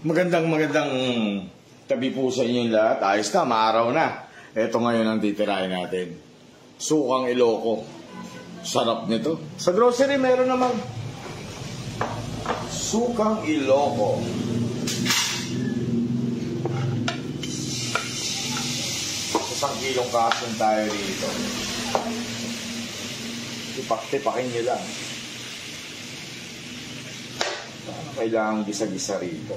Magandang tabi po sa inyo lahat. Ayos na, maaraw na. Ito ngayon ang titirahin natin. Sukang Ilocos. Sarap nito. Sa grocery meron naman. Sukang Ilocos. Isang kilong kason tayo dito. Tipak-tipakin nyo lang. Ano kailangan gisa-gisa rito?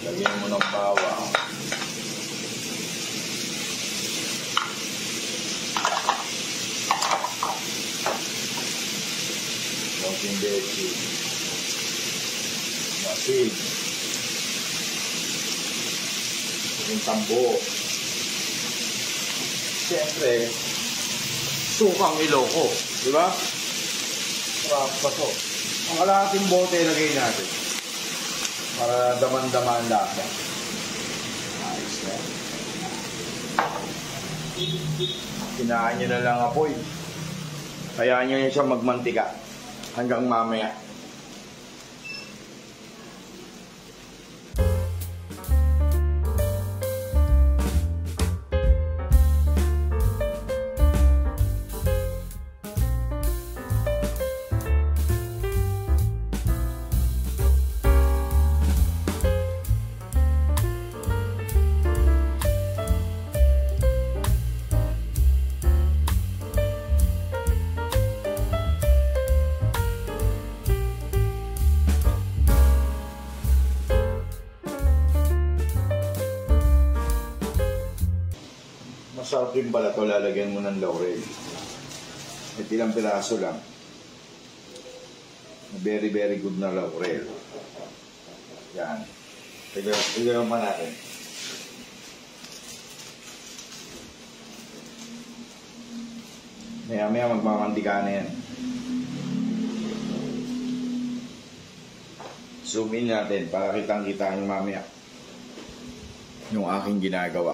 Lagyan mo ng bawang. Konting bechi. Masin. Konting tambo. Siyempre, sukang Ilocos. Diba? Sarap pa to. Ang kalahating bote lagay natin. Para daman-daman lasa. Ayos na. Kinain nyo na lang apoy. Hayaan nyo siya magmantika. Hanggang mamaya. Masarap yung pala ito, lalagyan mo ng laurel. At ilang piraso lang. Very good na laurel. Yan. Tignan pa natin. Maya magmamantika na yan. Zoom in natin para kitang-kita nyo mamaya yung aking ginagawa.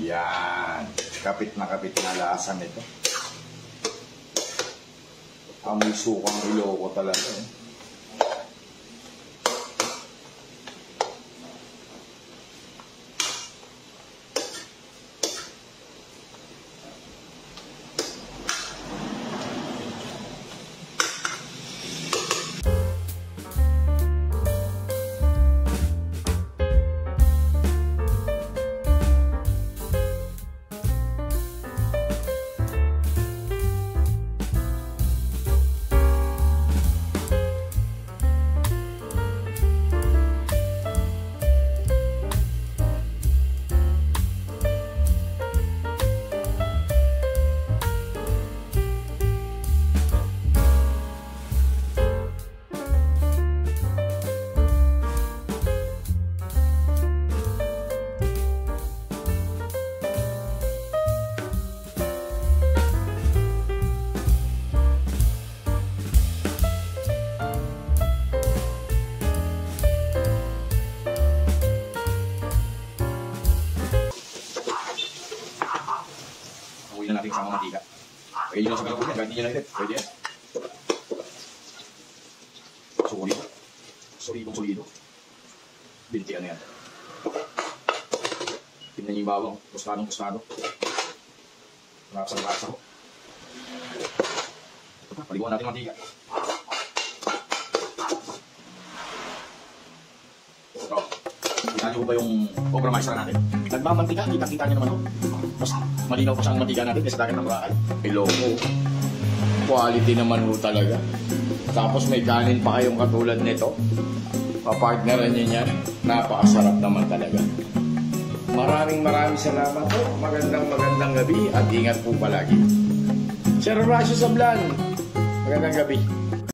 Yan. Kapit na lasa nito. Amoy sukang Ilocos talaga eh. Na natin sama mantika. Pwede nyo lang sa galapon yan. Kahit hindi nyo lang ito. Pwede yan. Solido. Binitian na yan. Tingnan nyo yung bawang. Tostado. Rasa ko. Ito pa. Paliguan natin mantika. Ito. Kita nyo ba yung okra maestra natin? Nagmamantika. Kita-kita nyo naman ito. Mas malinaw pa siyang mantika natin kaysa dagat ng Boracay. Ilocos. Quality naman ho talaga. Tapos may kanin pa kayong katulad nito. Papartneran niyo yan. Napakasarap naman talaga. Maraming salamat po. Magandang gabi at ingat po palagi. Sir Horacio Sablan, magandang gabi.